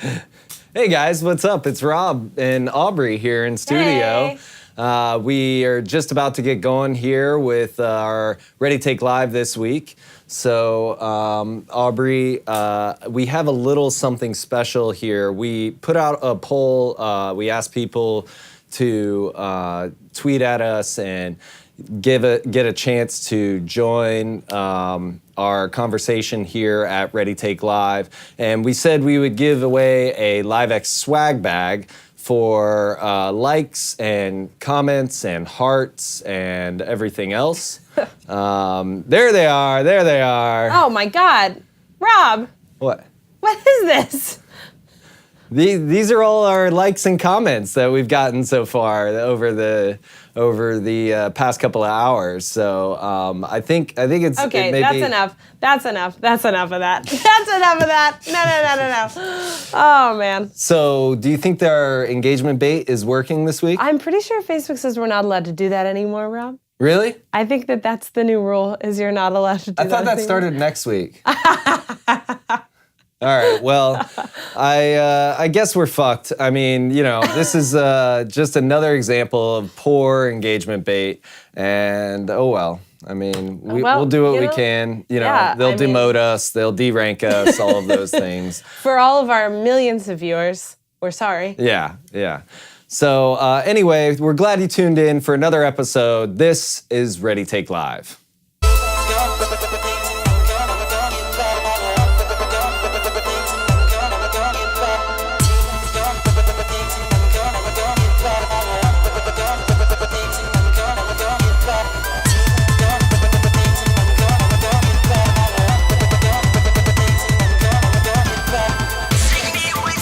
Hey guys, what's up? It's Rob and Aubrey here in studio. Hey. We are just about to get going here with our Ready Take Live this week. So, Aubrey, we have a little something special here. We put out a poll. We asked people to tweet at us and get a chance to join our conversation here at Ready Take Live. And we said we would give away a LiveX swag bag for likes and comments and hearts and everything else. There they are. Oh my God, Rob. What? What is this? These are all our likes and comments that we've gotten so far over the past couple of hours. So I think it's okay. That's enough. That's enough of that. That's enough of that. No. Oh man. So do you think that our engagement bait is working this week? I'm pretty sure Facebook says we're not allowed to do that anymore, Rob. Really? I think that's the new rule. Is you're not allowed to do that. I thought that started next week. All right, well, I guess we're fucked. I mean, this is just another example of poor engagement bait, and oh well. I mean, we'll do what we can. They'll demote us, they'll derank us, all of those things. For all of our millions of viewers, we're sorry. Yeah. So anyway, we're glad you tuned in for another episode. This is Ready Take Live.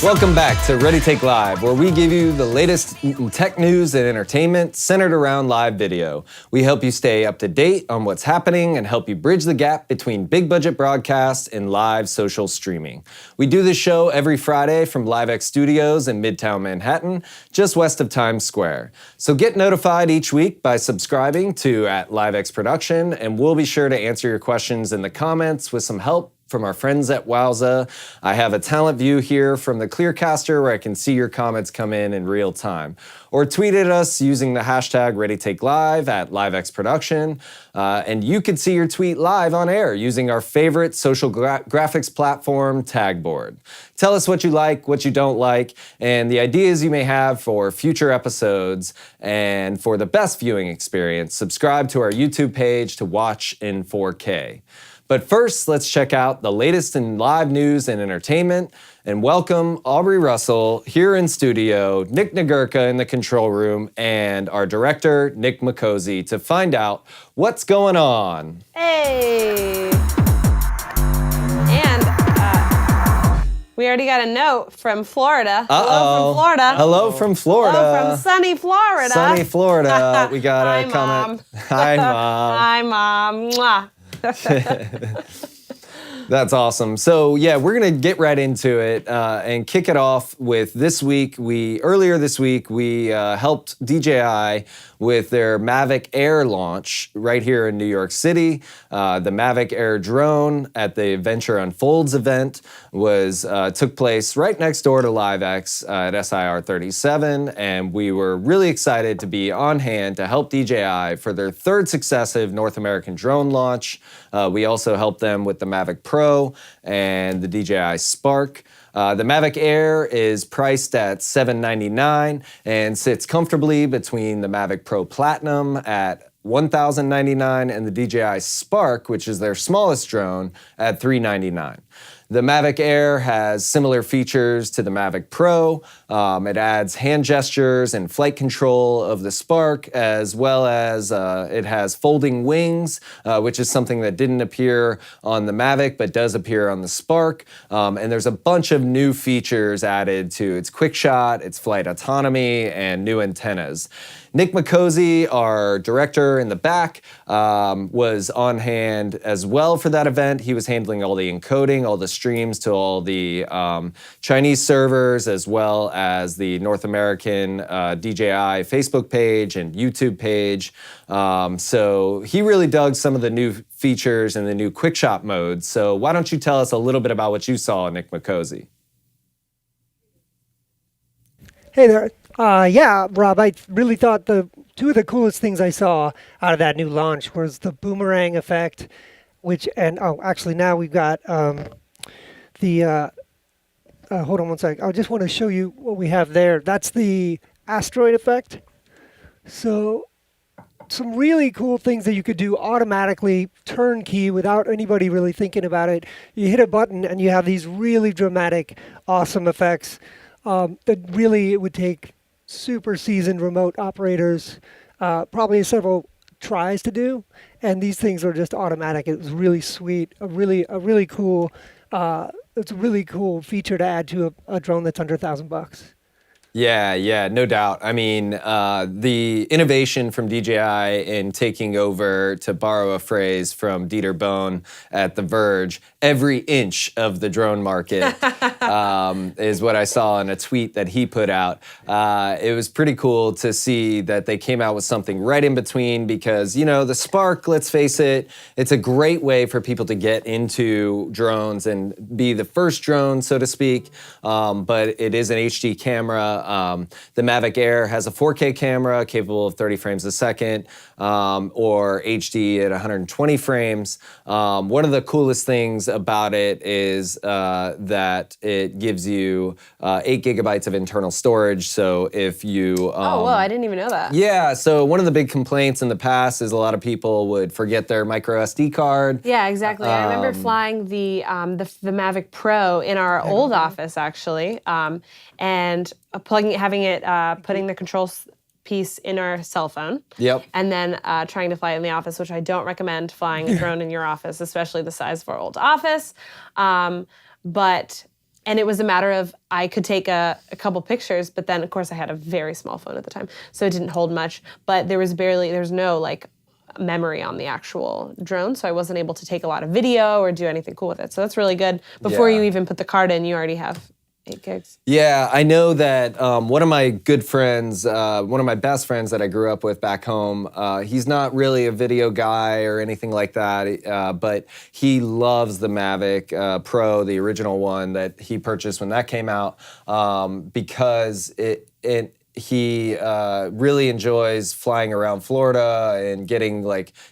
Welcome back to Ready Take Live, where we give you the latest in tech news and entertainment centered around live video. We help you stay up to date on what's happening and help you bridge the gap between big budget broadcasts and live social streaming. We do this show every Friday from LiveX Studios in Midtown Manhattan, just west of Times Square. So get notified each week by subscribing to @LiveX Production, and we'll be sure to answer your questions in the comments with some help from our friends at Wowza. I have a talent view here from the Clearcaster where I can see your comments come in real time. Or tweet at us using the hashtag ReadyTakeLive @LiveX Production. And you can see your tweet live on air using our favorite social graphics platform, Tagboard. Tell us what you like, what you don't like, and the ideas you may have for future episodes. And for the best viewing experience, subscribe to our YouTube page to watch in 4K. But first, let's check out the latest in live news and entertainment, and welcome Aubrey Russell here in studio, Nick Nagurka in the control room, and our director, Nick McCosey, to find out what's going on. Hey! And we already got a note from Florida. Uh-oh. Hello from Florida. Hello from Florida. Hello from sunny Florida. Sunny Florida. We got a comment. Hi, Mom. Hi, Mom. Mwah. That's awesome. So yeah, we're gonna get right into it and kick it off with this week. Earlier this week we helped DJI with their Mavic Air launch right here in New York City. The Mavic Air drone at the Venture Unfolds event took place right next door to LiveX at SIR 37, and we were really excited to be on hand to help DJI for their third successive North American drone launch. We also helped them with the Mavic Pro and the DJI Spark. The Mavic Air is priced at $799 and sits comfortably between the Mavic Pro Platinum at $1,099 and the DJI Spark, which is their smallest drone, at $399. The Mavic Air has similar features to the Mavic Pro. It adds hand gestures and flight control of the Spark, as well as it has folding wings, which is something that didn't appear on the Mavic but does appear on the Spark. And there's a bunch of new features added to its quick shot, its flight autonomy, and new antennas. Nick McCosey, our director in the back, was on hand as well for that event. He was handling all the encoding, all the streams to all the Chinese servers, as well as the North American DJI Facebook page and YouTube page. So he really dug some of the new features and the new quick shot modes. So why don't you tell us a little bit about what you saw, Nick McCosey? Hey there. Yeah, Rob, I really thought the two of the coolest things I saw out of that new launch was the boomerang effect, actually now we've got the, hold on one sec. I just want to show you what we have there. That's the asteroid effect. So some really cool things that you could do automatically, turnkey, without anybody really thinking about it. You hit a button and you have these really dramatic, awesome effects that really it would take super seasoned remote operators probably several tries to do. And these things are just automatic. It was really sweet, a really cool. It's a really cool feature to add to a drone that's under $1,000. Yeah, no doubt. I mean, the innovation from DJI in taking over, to borrow a phrase from Dieter Bohn at The Verge, every inch of the drone market is what I saw in a tweet that he put out. It was pretty cool to see that they came out with something right in between because, the Spark, let's face it, it's a great way for people to get into drones and be the first drone, so to speak, but it is an HD camera. The Mavic Air has a 4K camera capable of 30 frames a second or HD at 120 frames. One of the coolest things about it is that it gives you 8 gigabytes of internal storage. So if you... oh, whoa, I didn't even know that. Yeah, so one of the big complaints in the past is a lot of people would forget their micro SD card. Yeah, exactly. I remember flying the Mavic Pro in our old office, actually, and putting the controls piece in our cell phone. Yep. And then trying to fly it in the office, which I don't recommend flying a drone in your office, especially the size of our old office. And it was a matter of I could take a couple pictures, but then of course I had a very small phone at the time, so it didn't hold much. But there's no memory on the actual drone, so I wasn't able to take a lot of video or do anything cool with it. So that's really good. Before you even put the card in, you already have 8 gigs. Yeah, I know that one of my good friends, one of my best friends that I grew up with back home, he's not really a video guy or anything like that, but he loves the Mavic Pro, the original one that he purchased when that came out, because he really enjoys flying around Florida and getting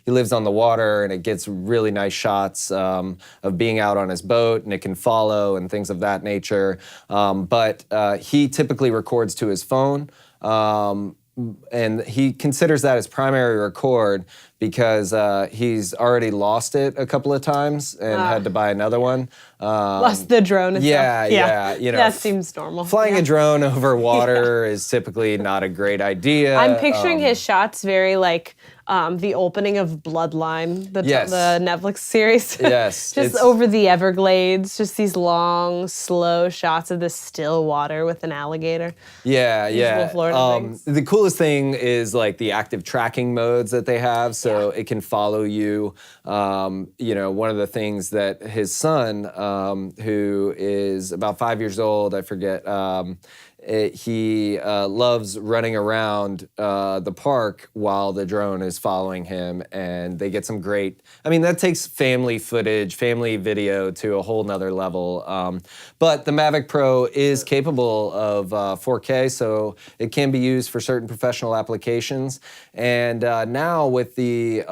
he lives on the water and it gets really nice shots of being out on his boat and it can follow and things of that nature. But he typically records to his phone. And he considers that his primary record because he's already lost it a couple of times and had to buy another one. Lost the drone itself. Yeah. That seems normal. Flying a drone over water is typically not a great idea. I'm picturing his shots very the opening of Bloodline, the Netflix series. Yes. Just over the Everglades, just these long, slow shots of the still water with an alligator. Yeah. Florida things. The coolest thing is the active tracking modes that they have, so it can follow you. One of the things that his son, who is about 5 years old, I forget, he loves running around the park while the drone is following him, and they get some great, that takes family footage, family video to a whole nother level. But the Mavic Pro is capable of 4K, so it can be used for certain professional applications. And now with the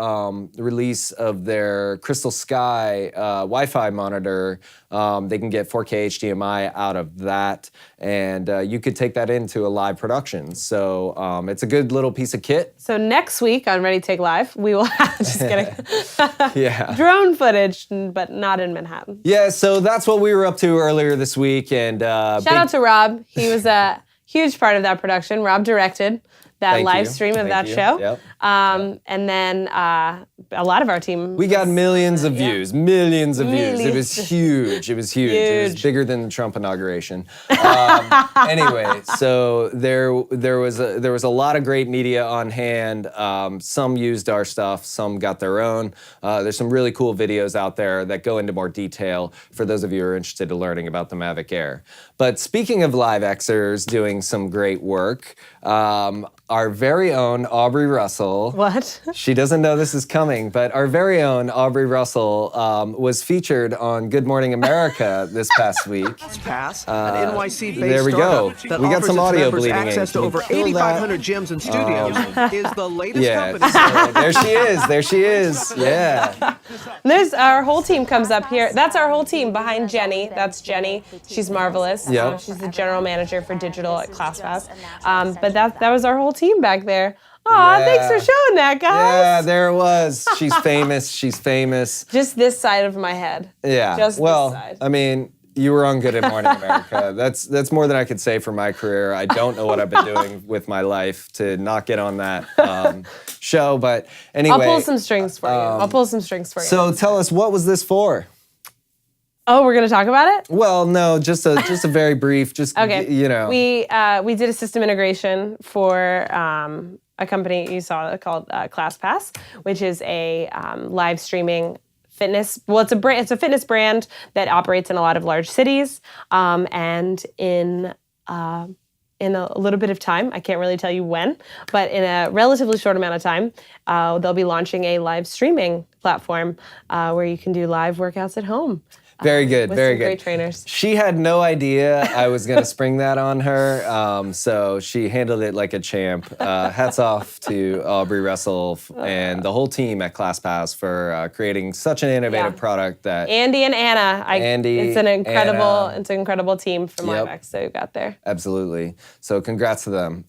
release of their Crystal Sky Wi-Fi monitor, they can get 4K HDMI out of that, and you could take that into a live production. So it's a good little piece of kit. So next week on Ready Take Live, we will have, just kidding, drone footage, but not in Manhattan. Yeah, so that's what we were up to earlier this week. And shout out to Rob. He was a huge part of that production. Rob directed that live stream of that show. Yep. And then a lot of our team. We got millions of views, millions of views. It was huge. It was huge. It was bigger than the Trump inauguration. Anyway, so there was a lot of great media on hand. Some used our stuff, some got their own. There's some really cool videos out there that go into more detail for those of you who are interested in learning about the Mavic Air. But speaking of live Xers doing some great work, our very own Aubrey Russell. What? She doesn't know this is coming, but our very own Aubrey Russell was featured on Good Morning America this past week. ClassPass, an NYC-based there we go. startup that We got offers some its audio members bleeding in. access to Can you over kill that? 8,500 gyms and studios, is the latest Yeah, company. so there she is. There she is. Yeah. There's our whole team comes up here. That's our whole team behind Jenny. That's Jenny. She's marvelous. Yep. She's the general manager for digital at ClassPass. But that was our whole team back there. Aw, Yeah. thanks for showing that, guys. Yeah, there it was. She's famous. She's famous. Just this side of my head. Yeah. Just well, this side. I mean, you were on Good Morning America. That's more than I could say for my career. I don't know what I've been doing with my life to not get on that show. But anyway. I'll pull some strings for you. So tell us, what was this for? Oh, we're gonna talk about it? Well, no, just a very brief. Just Okay. you know. We did a system integration for a company you saw called ClassPass, which is a live streaming fitness. Well, it's a fitness brand that operates in a lot of large cities, and in a little bit of time, I can't really tell you when, but in a relatively short amount of time, they'll be launching a live streaming platform where you can do live workouts at home. Very good, with very some good. great trainers. She had no idea I was going to spring that on her, so she handled it like a champ. Hats off to Aubrey Russell and the whole team at ClassPass for creating such an innovative product that Andy and Anna. It's an incredible team from Yep. Livex that we got there. Absolutely. So congrats to them.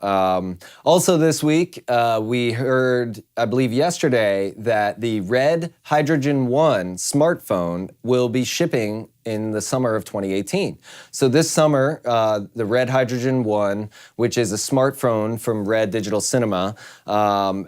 Also this week, we heard, I believe yesterday, that the Red Hydrogen 1 smartphone will be shipping in the summer of 2018. So this summer, the Red Hydrogen 1, which is a smartphone from Red Digital Cinema,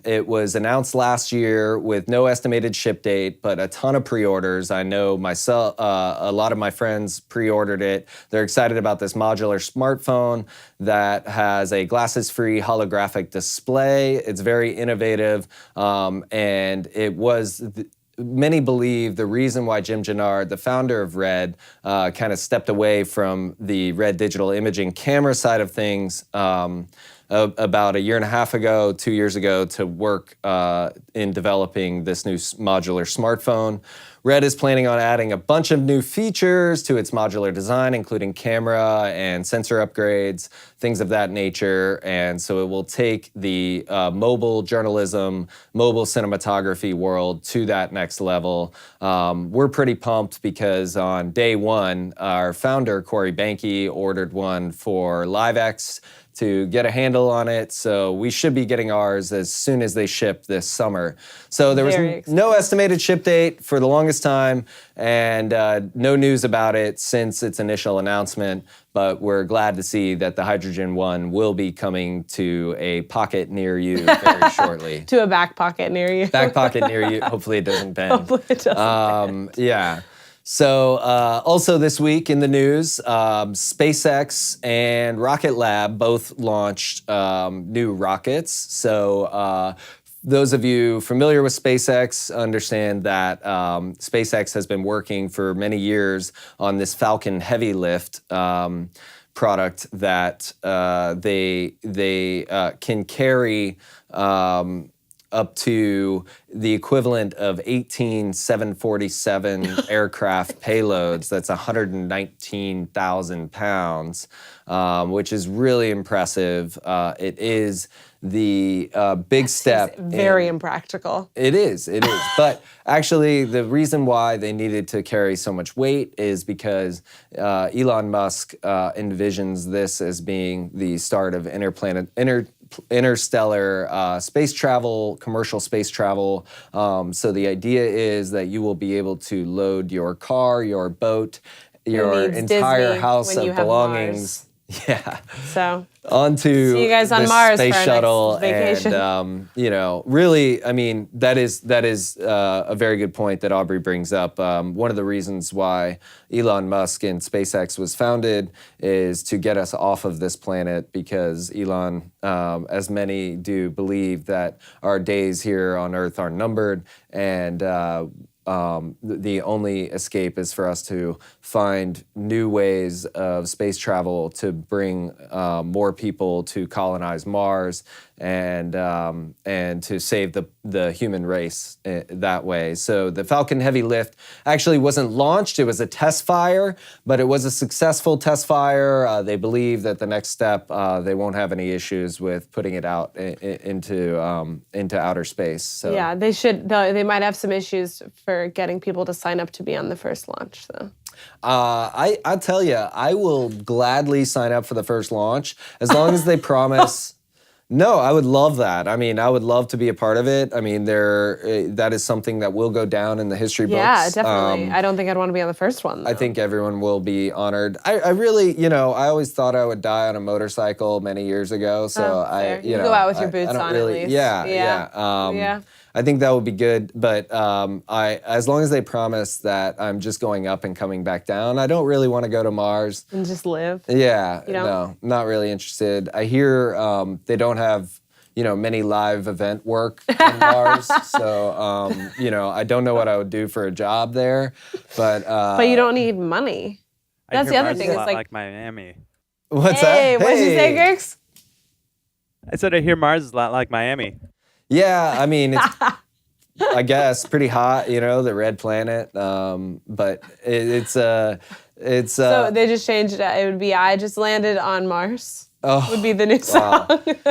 it was announced last year with no estimated ship date, but a ton of pre-orders. I know myself, a lot of my friends pre-ordered it. They're excited about this modular smartphone that has a glasses-free holographic display. It's very innovative, and it was... Many believe the reason why Jim Gennard, the founder of Red, kind of stepped away from the Red digital imaging camera side of things about a year and a half ago, 2 years ago, to work in developing this new modular smartphone. Red is planning on adding a bunch of new features to its modular design, including camera and sensor upgrades, things of that nature. And so it will take the mobile journalism, mobile cinematography world to that next level. We're pretty pumped because on day one, our founder, Corey Banke, ordered one for LiveX to get a handle on it. So we should be getting ours as soon as they ship this summer. So there was no estimated ship date for the longest time, and no news about it since its initial announcement. But we're glad to see that the Hydrogen 1 will be coming to a pocket near you very shortly. To a back pocket near you. Back pocket near you. Hopefully it doesn't bend. Hopefully it doesn't bend. Yeah. So also this week in the news, SpaceX and Rocket Lab both launched new rockets. So those of you familiar with SpaceX understand that SpaceX has been working for many years on this Falcon Heavy Lift product that they can carry up to the equivalent of 18 747 aircraft payloads. That's 119,000 pounds, which is really impressive. It is the big step. Very impractical. It is. But actually, the reason why they needed to carry so much weight is because Elon Musk envisions this as being the start of interstellar space travel, commercial space travel. So the idea is that you will be able to load your car, your boat, your entire Disney house when you of have belongings. Mars. Yeah. So onto see you guys on this Mars space for our shuttle, next vacation. and really, I mean, that is a very good point that Aubrey brings up. One of the reasons why Elon Musk and SpaceX was founded is to get us off of this planet, because Elon, as many do, believe that our days here on Earth are numbered, and the only escape is for us to find new ways of space travel to bring more people to colonize Mars and to save the human race that way. So the Falcon Heavy Lift actually wasn't launched. It was a test fire, but it was a successful test fire. They believe that the next step, they won't have any issues with putting it out into outer space. So Yeah, they should. They might have some issues for getting people to sign up to be on the first launch, though. I tell you, I will gladly sign up for the first launch as long as they promise. No, I would love that. I mean, I would love to be a part of it. I mean, that is something that will go down in the history books. Yeah, definitely. I don't think I'd want to be on the first one, though. I think everyone will be honored. I really, I always thought I would die on a motorcycle many years ago. So you go out with your boots on really, at least. Yeah. I think that would be good, but as long as they promise that I'm just going up and coming back down, I don't really want to go to Mars. And just live. Yeah, You don't? no, not really interested. I hear they don't have, many live event work on Mars, so, I don't know what I would do for a job there, but... But you don't need money. That's the other thing. It's It's like Miami. What's hey, that? what'd you say, Girks? I said I hear Mars is a lot like Miami. Yeah, I mean, it's, I guess, pretty hot, the red planet. But it's So they just changed it. It would be I just landed on Mars. Would be the new song.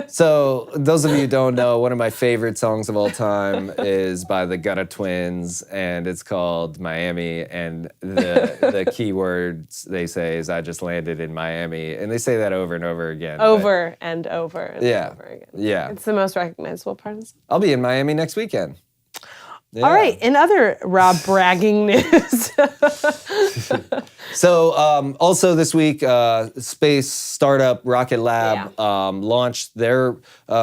So those of you who don't know, one of my favorite songs of all time is by the Gutter Twins, and it's called Miami. And the key words they say is "I just landed in Miami," and they say that over and over again. Over and over and over again. Yeah. It's the most recognizable part of the song. I'll be in Miami next weekend. Yeah. All right, in other Rob bragging news. So also this week, space startup Rocket Lab launched their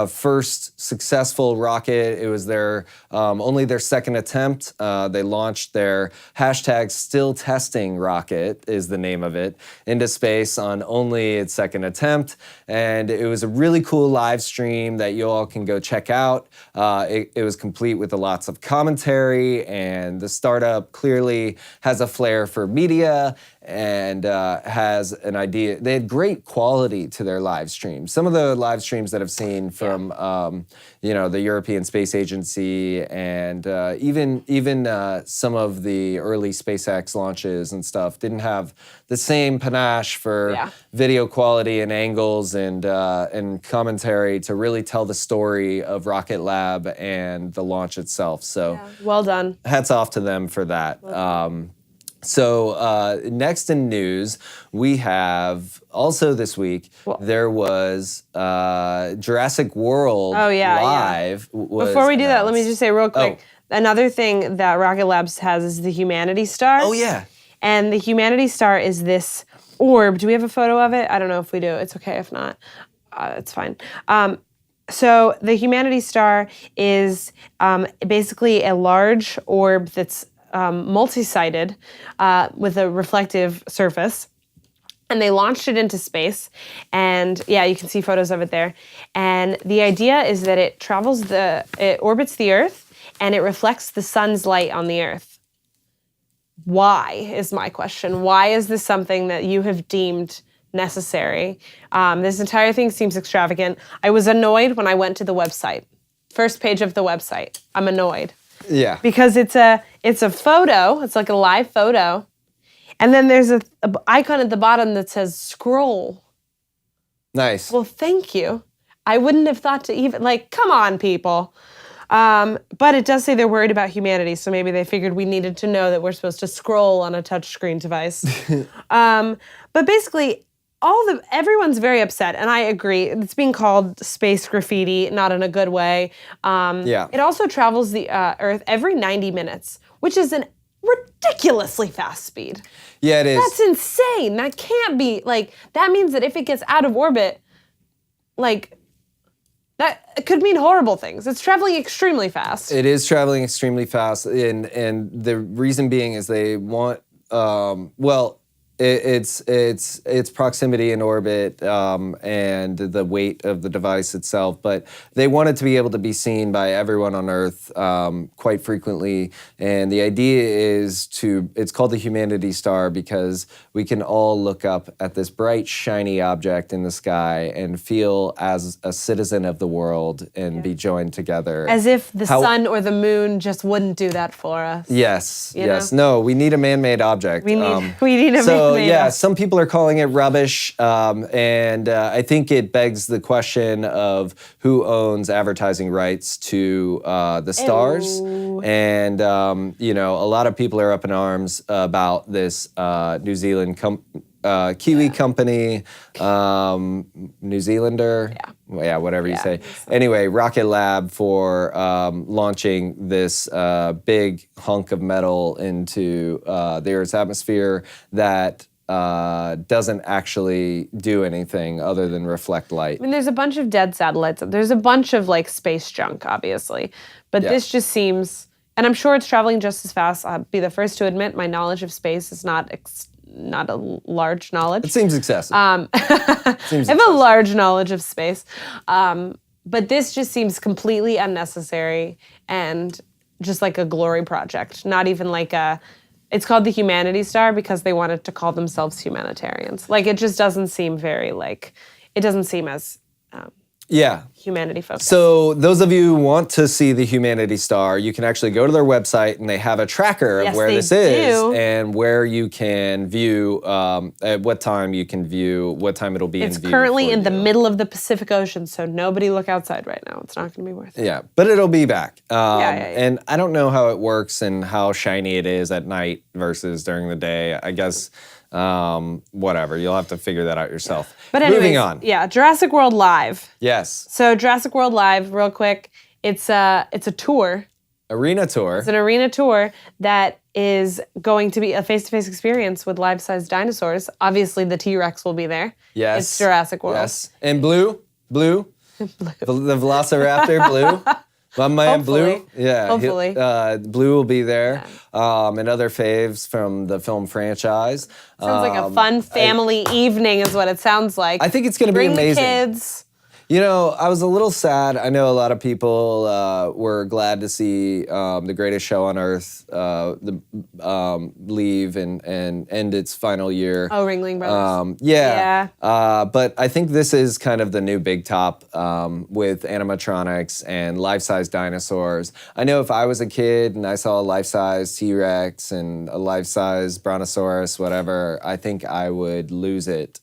first successful rocket. It was their only their second attempt. They launched their #still testing rocket is the name of it into space on only its second attempt, and it was a really cool live stream that you all can go check out. It was complete with lots of commentary, and the startup clearly has a flair for media and has an idea. They had great quality to their live streams. Some of the live streams that I've seen from the European Space Agency and even some of the early SpaceX launches and stuff didn't have the same panache for video quality and angles and commentary to really tell the story of Rocket Lab and the launch itself. So well done. hats off to them for that. So next in news, we have also this week, there was Jurassic World live. Before we do that, let me just say real quick, another thing that Rocket Labs has is the Humanity Star. Oh, yeah. And the Humanity Star is this orb. Do we have a photo of it? I don't know if we do. It's okay if not. It's fine. So the Humanity Star is basically a large orb that's multi-sided with a reflective surface. And they launched it into space. And you can see photos of it there. And the idea is that it orbits the Earth and it reflects the sun's light on the Earth. Why is my question. Why is this something that you have deemed necessary? This entire thing seems extravagant. I was annoyed when I went to the website. First page of the website. I'm annoyed. Yeah. Because it's a photo. It's like a live photo. And then there's a icon at the bottom that says scroll. Nice. Well, thank you. I wouldn't have thought to even, come on, people. But it does say they're worried about humanity, so maybe they figured we needed to know that we're supposed to scroll on a touchscreen device. But basically, everyone's very upset, and I agree. It's being called space graffiti, not in a good way. It also travels the Earth every 90 minutes, which is an ridiculously fast speed. Yeah, it is. That's insane. That can't be, that means that if it gets out of orbit, that could mean horrible things. It's traveling extremely fast. It is traveling extremely fast, and the reason being is they want, It's proximity in orbit and the weight of the device itself, but they want it to be able to be seen by everyone on Earth quite frequently. And the idea is it's called the Humanity Star because we can all look up at this bright, shiny object in the sky and feel as a citizen of the world and be joined together. As if the sun or the moon just wouldn't do that for us. Yes, You yes. know? No, we need a man-made object. We need a man-made So, yeah, object. some people are calling it rubbish, and I think it begs the question of who owns advertising rights to the stars. Ew. And, a lot of people are up in arms about this New Zealand Kiwi company, New Zealander. Yeah, whatever you say. Anyway, Rocket Lab for launching this big hunk of metal into the Earth's atmosphere that doesn't actually do anything other than reflect light. I mean, there's a bunch of dead satellites. There's a bunch of like space junk, obviously, but this just seems, and I'm sure it's traveling just as fast. I'll be the first to admit my knowledge of space is not a large knowledge. It seems excessive. I have a large knowledge of space, but this just seems completely unnecessary and just like a glory project. Not even like it's called the Humanity Star because they wanted to call themselves humanitarians. Like it just doesn't seem very it doesn't seem as humanity focused. So those of you who want to see the Humanity Star, you can actually go to their website and they have a tracker of where this is and where you can view, at what time you can view, what time it'll be in view. It's currently in the middle of the Pacific Ocean, so nobody look outside right now. It's not going to be worth it. Yeah, but it'll be back. Yeah. And I don't know how it works and how shiny it is at night versus during the day. I guess, whatever. You'll have to figure that out yourself. But anyways, moving on. Yeah, Jurassic World Live. Yes. So Jurassic World Live, real quick, it's a tour. Arena tour. It's an arena tour that is going to be a face-to-face experience with life-size dinosaurs. Obviously, the T-Rex will be there. Yes. It's Jurassic World. Yes. And Blue. The Velociraptor, Blue. My man Hopefully. Blue. Yeah. Hopefully. Blue will be there. And other faves from the film franchise. Sounds like a fun family evening is what it sounds like. I think it's going to be amazing. Bring the kids. You know, I was a little sad. I know a lot of people were glad to see The Greatest Show on Earth leave and end its final year. Oh, Ringling Brothers. But I think this is kind of the new big top with animatronics and life-size dinosaurs. I know if I was a kid and I saw a life-size T-Rex and a life-size Brontosaurus, whatever, I think I would lose it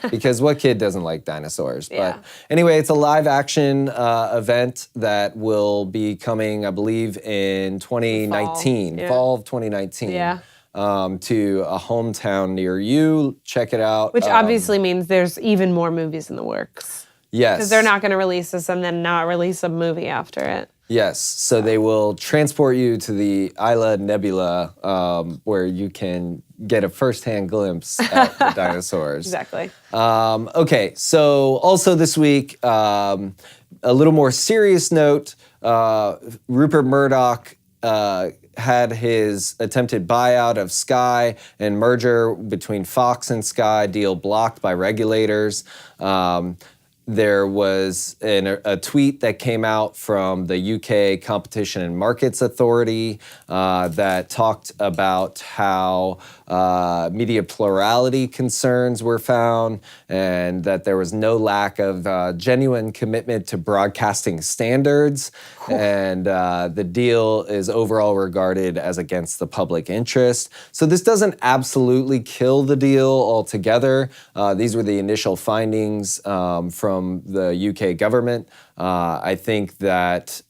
because what kid doesn't like dinosaurs? But anyway, it's a live action event that will be coming, I believe, in 2019, fall of 2019. Yeah. To a hometown near you. Check it out. Which obviously means there's even more movies in the works. Yes. Because they're not going to release this and then not release a movie after it. Yes. So they will transport you to the Isla Nebula where you can get a firsthand glimpse at the dinosaurs. Exactly. Okay. So also this week, a little more serious note, Rupert Murdoch had his attempted buyout of Sky and merger between Fox and Sky deal blocked by regulators. There was a tweet that came out from the UK Competition and Markets Authority that talked about how media plurality concerns were found and that there was no lack of genuine commitment to broadcasting standards. And the deal is overall regarded as against the public interest. So this doesn't absolutely kill the deal altogether. These were the initial findings from the UK government. I think that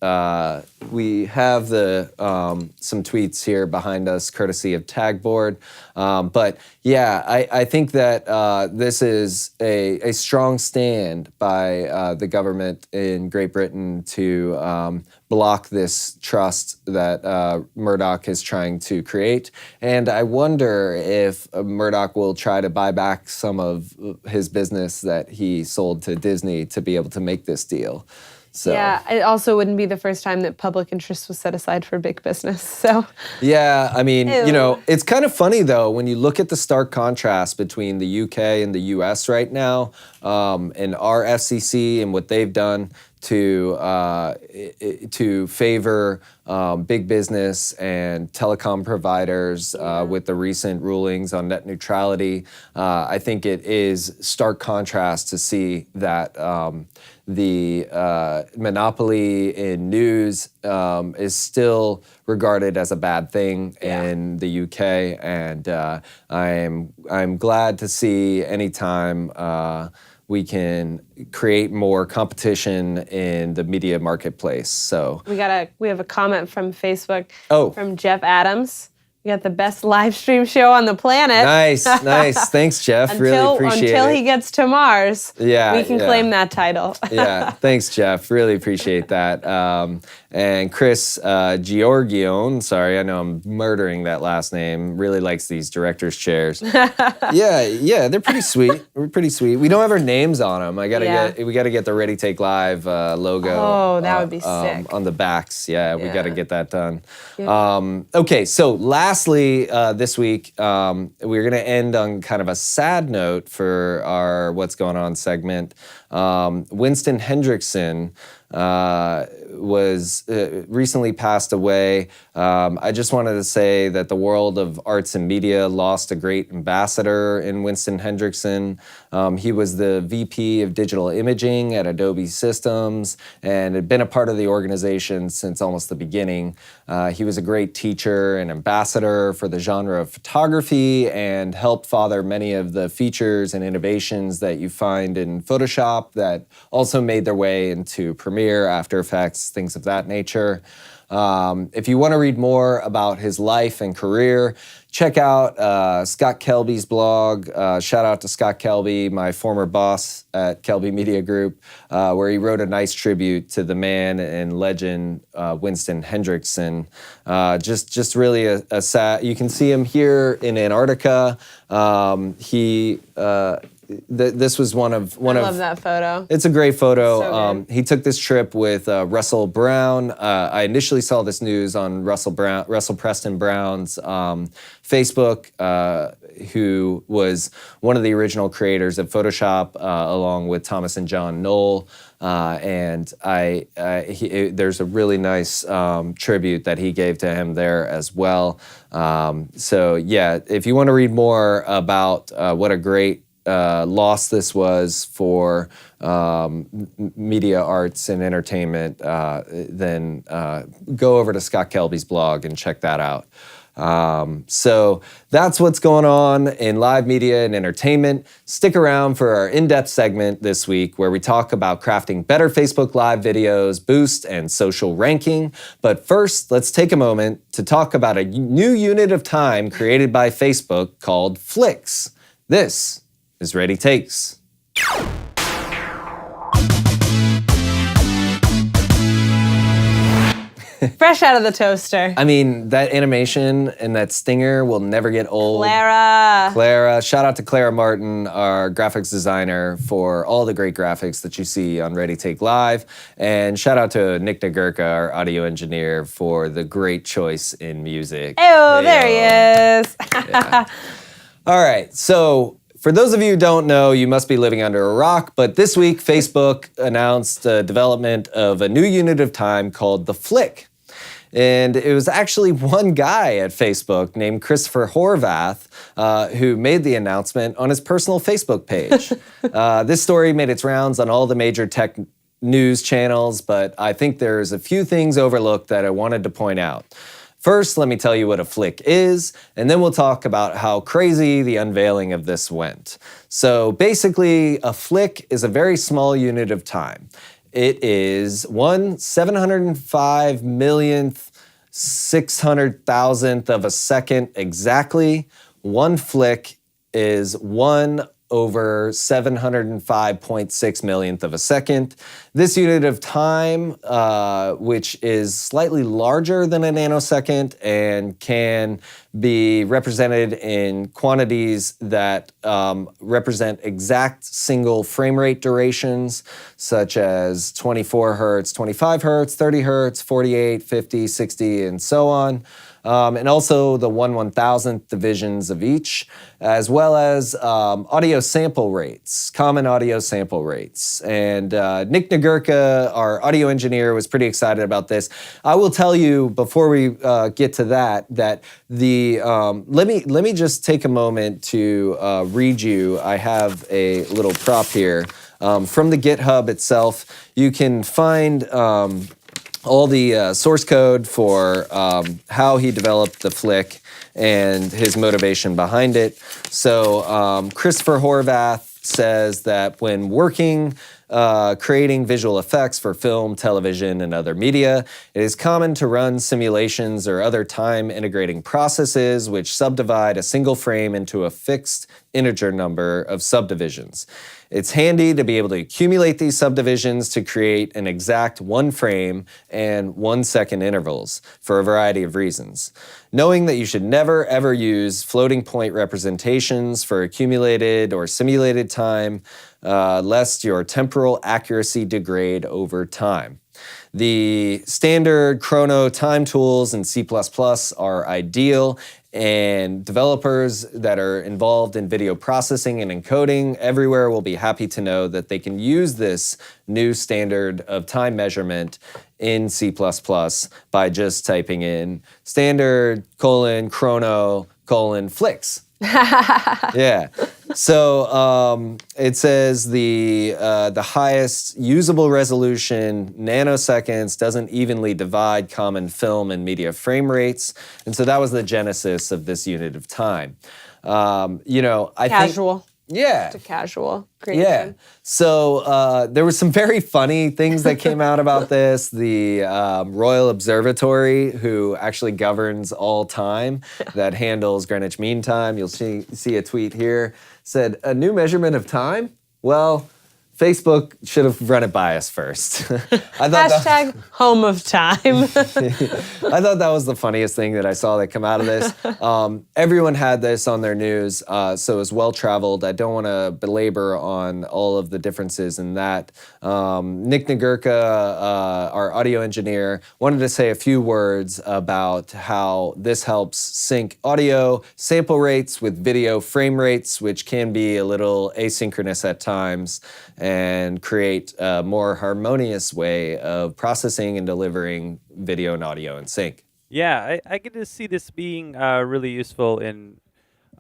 we have some tweets here behind us, courtesy of Tagboard. But yeah, I think that this is a strong stand by the government in Great Britain to block this trust that Murdoch is trying to create. And I wonder if Murdoch will try to buy back some of his business that he sold to Disney to be able to make this deal. So Yeah, it also wouldn't be the first time that public interest was set aside for big business. So yeah, I mean, Ew. it's kind of funny though when you look at the stark contrast between the UK and the US right now, and our FCC and what they've done to favor big business and telecom providers with the recent rulings on net neutrality. I think it is stark contrast to see that the monopoly in news is still regarded as a bad thing in the UK, and I'm glad to see anytime we can create more competition in the media marketplace. So we have a comment from Facebook Oh. from Jeff Adams. We got the best live stream show on the planet. nice. Thanks, Jeff. Really appreciate until it. he gets to Mars, Yeah, we can yeah. claim that title. Yeah, thanks, Jeff. Really appreciate that. And Chris Georgione, sorry, I know I'm murdering that last name, really likes these director's chairs. yeah, they're pretty sweet. We're pretty sweet. We don't have our names on them. We gotta get the Ready Take Live logo. Oh, that would be sick. On the backs. Yeah, we gotta get that done. Okay, so lastly, this week, we're gonna end on kind of a sad note for our What's Going On segment. Winston Hendrickson was recently passed away. I just wanted to say that the world of arts and media lost a great ambassador in Winston Hendrickson. He was the VP of digital imaging at Adobe Systems and had been a part of the organization since almost the beginning. He was a great teacher and ambassador for the genre of photography and helped father many of the features and innovations that you find in Photoshop that also made their way into Premiere, After Effects, things of that nature. If you want to read more about his life and career, check out Scott Kelby's blog. Shout out to Scott Kelby, my former boss at Kelby Media Group, where he wrote a nice tribute to the man and legend Winston Hendrickson. Just really a sad. You can see him here in Antarctica. This was one of. I love that photo. It's a great photo. So good. He took this trip with Russell Brown. I initially saw this news on Russell Preston Brown's Facebook, who was one of the original creators of Photoshop, along with Thomas and John Knoll. And there's a really nice tribute that he gave to him there as well. So yeah, if you want to read more about what a great loss this was for media arts and entertainment, then go over to Scott Kelby's blog and check that out. So that's what's going on in live media and entertainment. Stick around for our in-depth segment this week where we talk about crafting better Facebook Live videos, boost, and social ranking. But first, let's take a moment to talk about a new unit of time created by Facebook called Flicks. This is Ready Takes. Fresh out of the toaster. I mean, that animation and that stinger will never get old. Clara. Shout out to Clara Martin, our graphics designer, for all the great graphics that you see on Ready Take Live. And shout out to Nick Nagurka, our audio engineer, for the great choice in music. Ew, there he is. Yeah. All right, so for those of you who don't know, you must be living under a rock, but this week Facebook announced the development of a new unit of time called the Flick. And it was actually one guy at Facebook named Christopher Horvath who made the announcement on his personal Facebook page. This story made its rounds on all the major tech news channels, but I think there's a few things overlooked that I wanted to point out. First, let me tell you what a flick is, and then we'll talk about how crazy the unveiling of this went. So basically, a flick is a very small unit of time. It is 1/705,600,000th of a second exactly. One flick is 1 over 705.6 millionth of a second. This unit of time, which is slightly larger than a nanosecond and can be represented in quantities that represent exact single frame rate durations, such as 24 hertz, 25 hertz, 30 hertz, 48, 50, 60, and so on. And also the 1/1000th divisions of each, as well as audio sample rates, common audio sample rates. And Nick Nagurka, our audio engineer, was pretty excited about this. I will tell you before we get to that the let me just take a moment to read you. I have a little prop here from the GitHub itself. You can find all the source code for how he developed the flick and his motivation behind it. So Christopher Horvath says that when working, creating visual effects for film, television, and other media, it is common to run simulations or other time integrating processes which subdivide a single frame into a fixed integer number of subdivisions. It's handy to be able to accumulate these subdivisions to create an exact 1 frame and 1 second intervals for a variety of reasons. Knowing that you should never ever use floating point representations for accumulated or simulated time, lest your temporal accuracy degrade over time. The standard chrono time tools in C++ are ideal, and developers that are involved in video processing and encoding everywhere will be happy to know that they can use this new standard of time measurement in C++ by just typing in standard : chrono : flicks. Yeah. So it says the highest usable resolution, nanoseconds, doesn't evenly divide common film and media frame rates. And so that was the genesis of this unit of time. I Casual. think... Yeah. It's a casual creation. Yeah. So there were some very funny things that came out about this. The Royal Observatory, who actually governs all time, that handles Greenwich Mean Time, you'll see a tweet here, said, a new measurement of time? Well, Facebook should have run it by us first. Hashtag home of time. I thought that was the funniest thing that I saw that come out of this. Everyone had this on their news, so it was well-traveled. I don't want to belabor on all of the differences in that. Nick Nagurka, our audio engineer, wanted to say a few words about how this helps sync audio sample rates with video frame rates, which can be a little asynchronous at times, and create a more harmonious way of processing and delivering video and audio in sync. Yeah, I get to see this being really useful in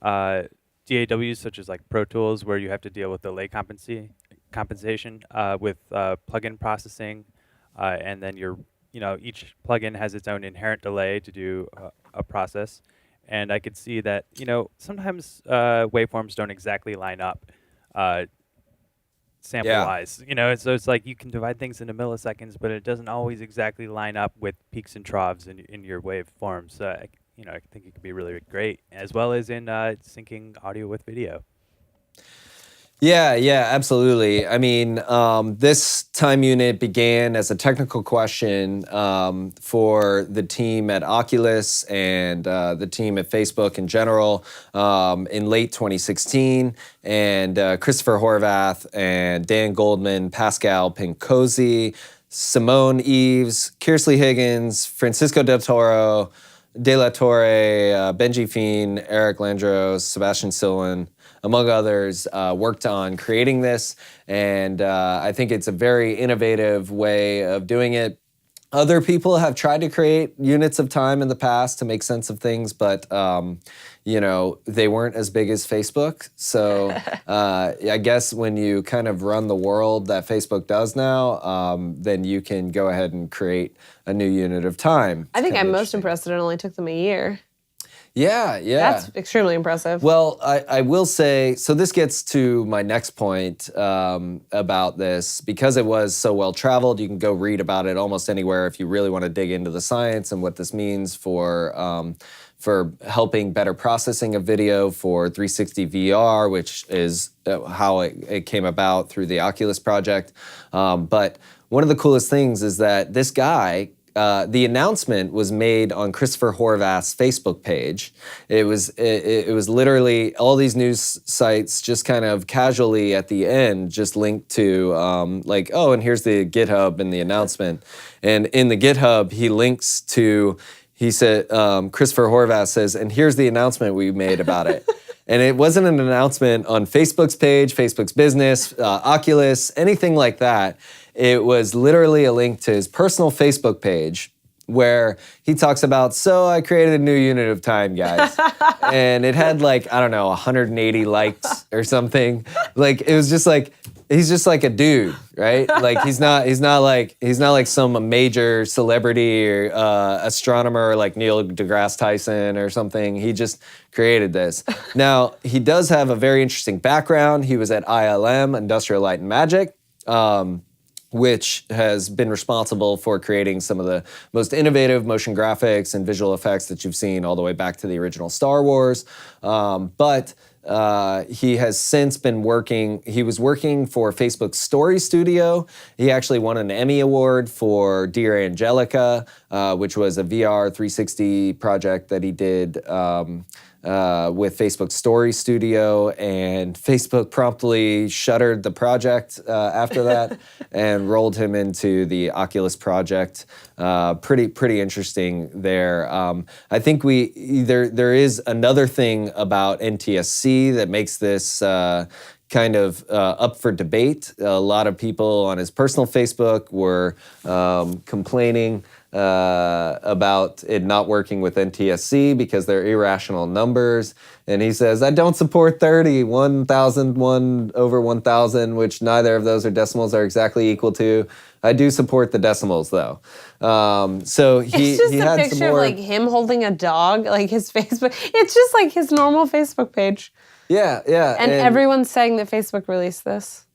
DAWs such as like Pro Tools, where you have to deal with delay compensation with plugin processing, and then each plugin has its own inherent delay to do a process. And I could see that sometimes waveforms don't exactly line up sample-wise. So it's like you can divide things into milliseconds, but it doesn't always exactly line up with peaks and troughs in your waveforms. I think it could be really great, as well as in syncing audio with video. Yeah, absolutely. I mean, this time unit began as a technical question for the team at Oculus and the team at Facebook in general in late 2016. And Christopher Horvath and Dan Goldman, Pascal Pincosi, Simone Eves, Kearsley Higgins, Francisco De La Torre, Benji Fien, Eric Landros, Sebastian Sillen, among others, worked on creating this. And I think it's a very innovative way of doing it. Other people have tried to create units of time in the past to make sense of things, but they weren't as big as Facebook. So I guess when you kind of run the world that Facebook does now, then you can go ahead and create a new unit of time. I think I'm most impressed that it only took them a year. Yeah. That's extremely impressive. Well, I will say, so this gets to my next point about this. Because it was so well-traveled, you can go read about it almost anywhere if you really want to dig into the science and what this means for for helping better processing of video for 360 VR, which is how it came about through the Oculus project. But one of the coolest things is that this guy, the announcement was made on Christopher Horvath's Facebook page. It was literally all these news sites just kind of casually at the end just linked to like, oh, and here's the GitHub and the announcement. And in the GitHub, he links to, he said, Christopher Horvath says, and here's the announcement we made about it. And it wasn't an announcement on Facebook's page, Facebook's business, Oculus, anything like that. It was literally a link to his personal Facebook page where he talks about, so I created a new unit of time, guys. And it had like, I don't know, 180 likes or something. Like, it was just like, he's just like a dude, right? Like he's not like some major celebrity or astronomer like Neil deGrasse Tyson or something. He just created this. Now, he does have a very interesting background. He was at ILM, Industrial Light and Magic, which has been responsible for creating some of the most innovative motion graphics and visual effects that you've seen all the way back to the original Star Wars. But he has since been working, he was working for Facebook's Story Studio. He actually won an Emmy Award for Dear Angelica, which was a VR 360 project that he did with Facebook Story Studio, and Facebook promptly shuttered the project after that and rolled him into the Oculus project. Pretty interesting there. I think there is another thing about NTSC that makes this kind of up for debate. A lot of people on his personal Facebook were complaining about it not working with NTSC because they're irrational numbers. And he says, I don't support 30, 1,000, 1 over 1,000, which neither of those are decimals are exactly equal to. I do support the decimals, though. So he it's just he a had picture some more, of like him holding a dog, like his Facebook. It's just like his normal Facebook page. Yeah. And everyone's saying that Facebook released this.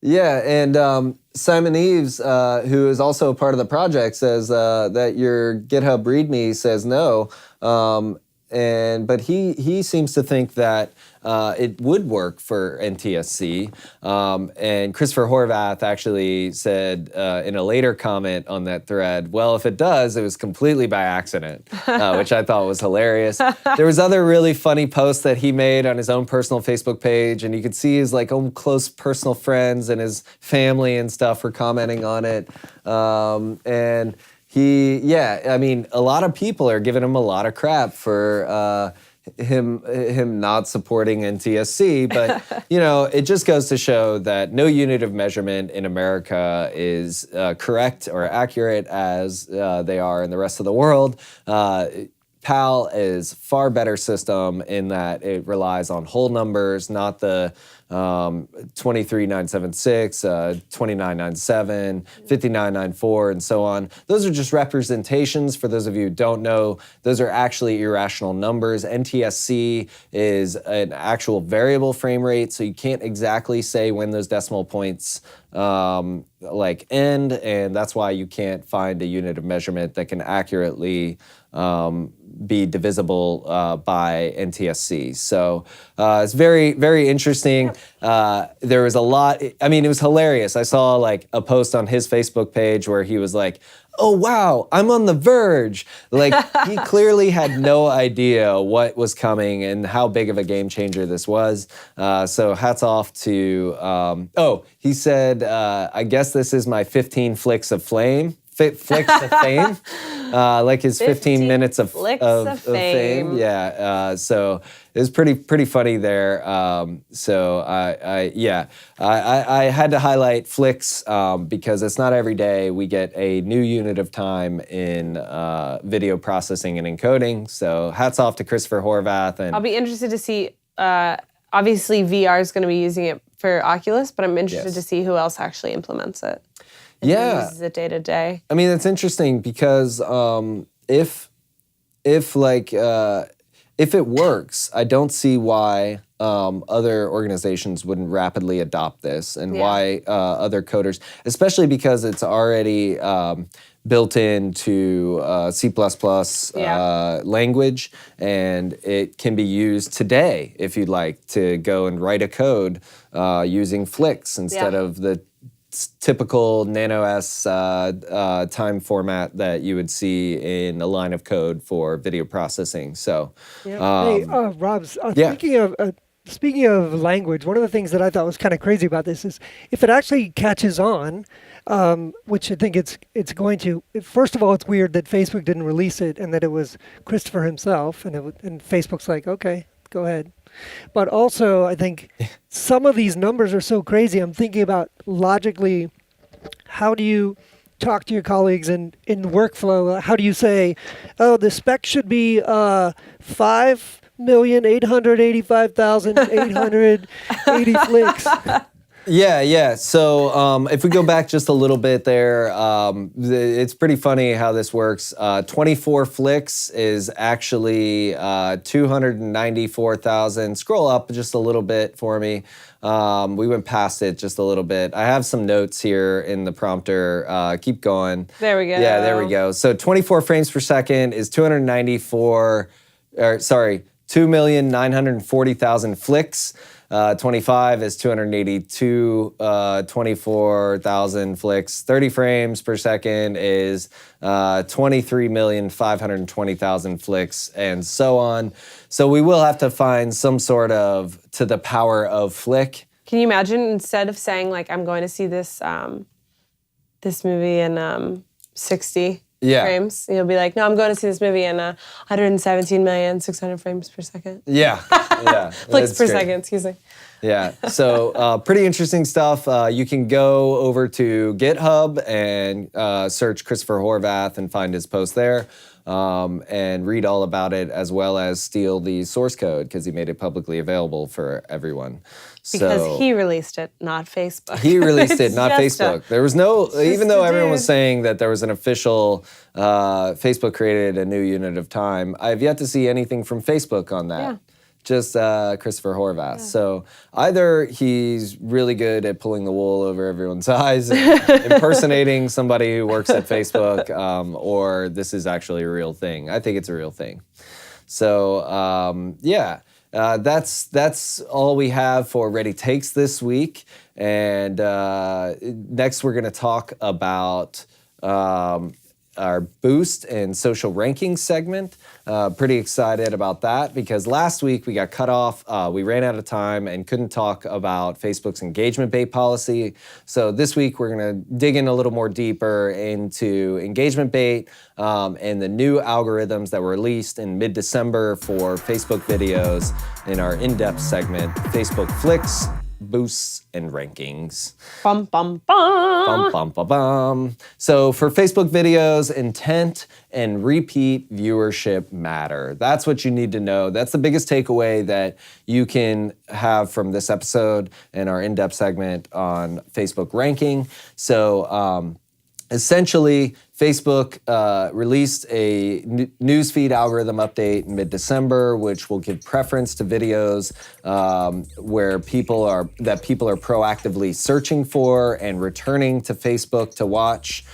Yeah, and Simon Eves, who is also a part of the project, says that your GitHub README says no, but he seems to think that it would work for NTSC. And Christopher Horvath actually said in a later comment on that thread, well, if it does, it was completely by accident, which I thought was hilarious. There was other really funny posts that he made on his own personal Facebook page, and you could see his like own close personal friends and his family and stuff were commenting on it. And I mean, a lot of people are giving him a lot of crap for him not supporting NTSC, but you know, it just goes to show that no unit of measurement in America is correct or accurate as they are in the rest of the world. PAL is far better system in that it relies on whole numbers, not the 23976, 2997, 5994, and so on. Those are just representations. For those of you who don't know, those are actually irrational numbers. NTSC is an actual variable frame rate, so you can't exactly say when those decimal points like end, and that's why you can't find a unit of measurement that can accurately be divisible by NTSC. So it's very, very interesting. There was a lot, I mean, it was hilarious. I saw like a post on his Facebook page where he was like, oh, wow, I'm on the verge. Like, he clearly had no idea what was coming and how big of a game changer this was. So hats off to, he said, I guess this is my 15 flicks of flame. Flicks of fame, like his 15 minutes of fame. Yeah, so it was pretty funny there. So I had to highlight flicks because it's not every day we get a new unit of time in video processing and encoding. So hats off to Christopher Horvath. And I'll be interested to see. Obviously, VR is going to be using it for Oculus, but I'm interested to see who else actually implements it. Yeah, uses it day to day. I mean, it's interesting because if it works, I don't see why other organizations wouldn't rapidly adopt this, and why other coders, especially because it's already built into C++ Yeah. language, and it can be used today if you'd like to go and write a code using Flix instead Yeah. of the typical Nano S time format that you would see in a line of code for video processing. So, Hey, Rob, yeah. speaking of language, one of the things that I thought was kind of crazy about this is if it actually catches on, which I think it's going to. First of all, it's weird that Facebook didn't release it and that it was Christopher himself, and Facebook's like, okay, go ahead. But also, I think some of these numbers are so crazy. I'm thinking about logically, how do you talk to your colleagues in workflow? How do you say, oh, the spec should be 5,885,880 flicks? Yeah. So if we go back just a little bit there, it's pretty funny how this works. 24 flicks is actually 294,000. Scroll up just a little bit for me. We went past it just a little bit. I have some notes here in the prompter. Keep going. There we go. Yeah, there we go. So 24 frames per second is 2,940,000 flicks. 25 is 24,000 flicks. 30 frames per second is 23,520,000 flicks, and so on. So we will have to find some sort of to the power of flick. Can you imagine instead of saying like I'm going to see this this movie in 60 frames, you'll be like, no, I'm going to see this movie in 117,600,000 frames per second. Yeah. Flicks per second, excuse me. Yeah, so pretty interesting stuff. You can go over to GitHub and search Christopher Horvath and find his post there and read all about it, as well as steal the source code because he made it publicly available for everyone. Because he released it, not Facebook. He released it, not Just Facebook. There was no, even though everyone was dude. saying that there was an official, Facebook created a new unit of time, I've yet to see anything from Facebook on that. Yeah. Just Christopher Horvath. Yeah. So either he's really good at pulling the wool over everyone's eyes and impersonating somebody who works at Facebook, or this is actually a real thing. I think it's a real thing. So that's all we have for Ready Takes this week. And next we're going to talk about our boost and social ranking segment. Pretty excited about that because last week we got cut off. We ran out of time and couldn't talk about Facebook's engagement bait policy. So this week we're going to dig in a little more deeper into engagement bait and the new algorithms that were released in mid-December for Facebook videos in our in-depth segment, Facebook Flicks, Boosts, and Rankings. Bum, bum, bum. Bum, bum, bum, bum. So for Facebook videos, intent and repeat viewership matter. That's what you need to know. That's the biggest takeaway that you can have from this episode and our in-depth segment on Facebook ranking. So essentially, Facebook released a newsfeed algorithm update in mid-December, which will give preference to videos where people are proactively searching for and returning to Facebook to watch.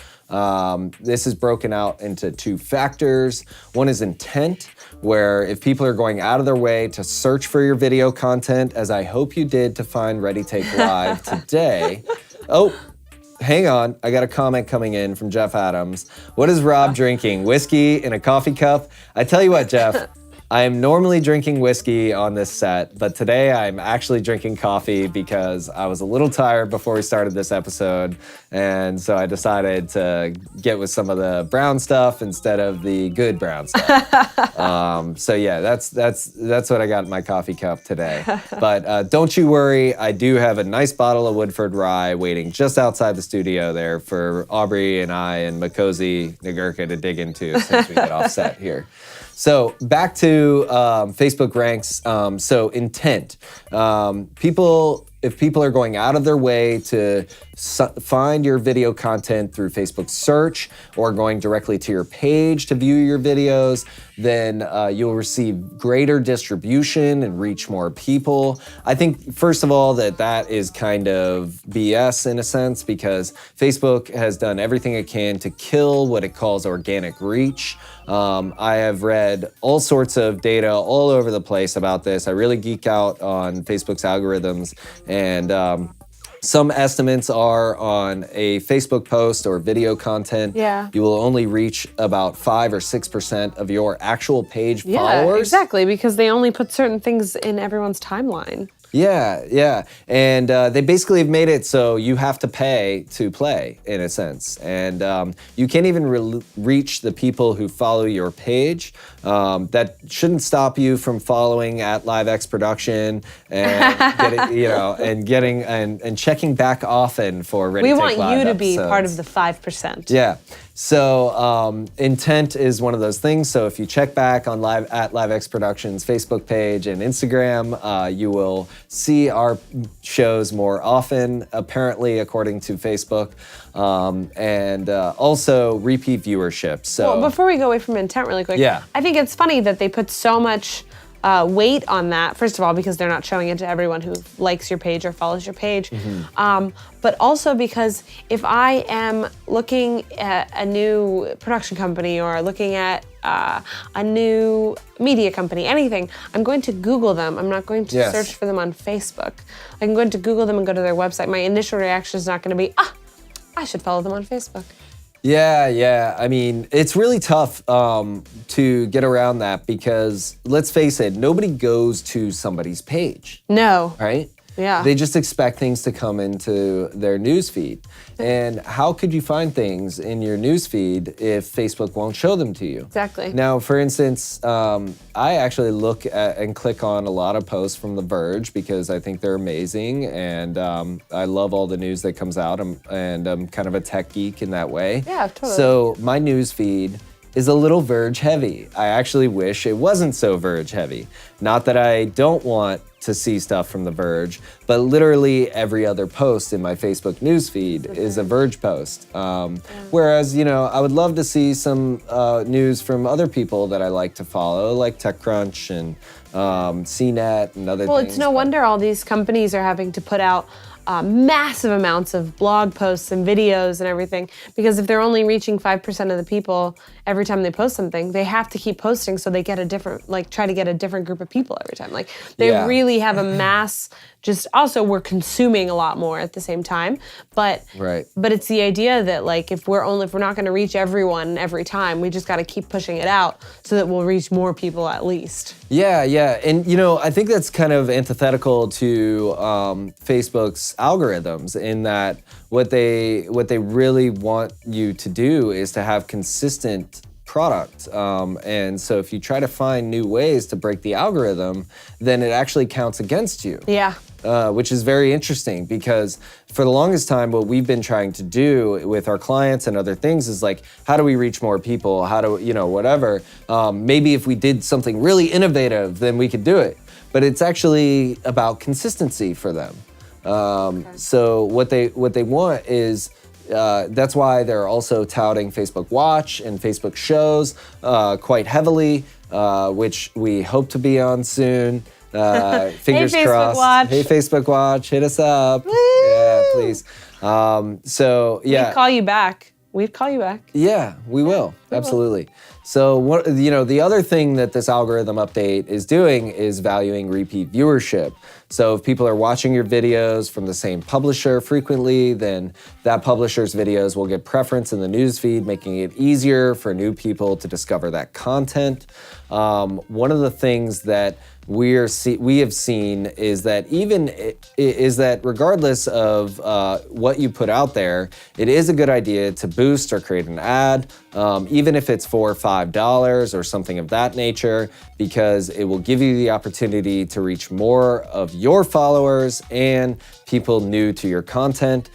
This is broken out into two factors. One is intent, where if people are going out of their way to search for your video content, as I hope you did to find Ready Take Live today. Oh. Hang on, I got a comment coming in from Jeff Adams. What is Rob drinking? Whiskey in a coffee cup? I tell you what, Jeff, I am normally drinking whiskey on this set, but today I'm actually drinking coffee because I was a little tired before we started this episode, and so I decided to get with some of the brown stuff instead of the good brown stuff. So yeah, that's what I got in my coffee cup today. But don't you worry, I do have a nice bottle of Woodford Rye waiting just outside the studio there for Aubrey and I and Makosi Nagurka to dig into since we get off set here. So back to Facebook ranks. So intent. If people are going out of their way to find your video content through Facebook search or going directly to your page to view your videos, then you'll receive greater distribution and reach more people. I think, first of all, that is kind of BS in a sense, because Facebook has done everything it can to kill what it calls organic reach. I have read all sorts of data all over the place about this. I really geek out on Facebook's algorithms, and some estimates are on a Facebook post or video content, you will only reach about 5 or 6% of your actual page followers. Exactly, because they only put certain things in everyone's timeline. Yeah. And they basically have made it so you have to pay to play, in a sense. And you can't even reach the people who follow your page. That shouldn't stop you from following at LiveX Production and getting, and checking back often for Ready We Take want Live you to be episodes. part of the 5%. Yeah. So intent is one of those things. So if you check back on at LiveX Productions Facebook page and Instagram, you will see our shows more often, apparently, according to Facebook, and also repeat viewership. So well, before we go away from intent really quick, I think it's funny that they put so much weight on that. First of all, because they're not showing it to everyone who likes your page or follows your page. But also because if I am looking at a new production company or looking at a new media company, anything, I'm going to Google them. I'm not going to search for them on Facebook. I'm going to Google them and go to their website. My initial reaction is not going to be, I should follow them on Facebook. Yeah. I mean, it's really tough to get around that because, let's face it, nobody goes to somebody's page. No. Right? Yeah. They just expect things to come into their newsfeed. And how could you find things in your newsfeed if Facebook won't show them to you? Exactly. Now, for instance, I actually look at and click on a lot of posts from The Verge because I think they're amazing, and I love all the news that comes out, and I'm kind of a tech geek in that way. Yeah, totally. So my newsfeed is a little Verge heavy. I actually wish it wasn't so Verge heavy. Not that I don't want to see stuff from The Verge, but literally every other post in my Facebook newsfeed is a Verge post. Whereas, I would love to see some news from other people that I like to follow, like TechCrunch and CNET and other things. Well, it's no wonder all these companies are having to put out massive amounts of blog posts and videos and everything, because if they're only reaching 5% of the people every time they post something, they have to keep posting so they get a different, try to get a different group of people every time. They really have a mass, just also we're consuming a lot more at the same time, but it's the idea that if we're not going to reach everyone every time, we just got to keep pushing it out so that we'll reach more people at least. Yeah, and I think that's kind of antithetical to Facebook's algorithms, in that what they really want you to do is to have consistent product. And so if you try to find new ways to break the algorithm, then it actually counts against you. Yeah. Which is very interesting, because for the longest time, what we've been trying to do with our clients and other things is how do we reach more people? How do, whatever. Maybe if we did something really innovative, then we could do it. But it's actually about consistency for them. So what they want is, that's why they're also touting Facebook Watch and Facebook Shows quite heavily, which we hope to be on soon. Fingers hey, crossed. Watch. Hey, Facebook Watch, hit us up. Woo! Yeah, please. We'd call you back. We'd call you back. Yeah, we will. Absolutely. So the other thing that this algorithm update is doing is valuing repeat viewership. So if people are watching your videos from the same publisher frequently, then that publisher's videos will get preference in the newsfeed, making it easier for new people to discover that content. One of the things that we have seen is that regardless of what you put out there, it is a good idea to boost or create an ad, even if it's $4 or $5 or something of that nature, because it will give you the opportunity to reach more of your followers and people new to your content.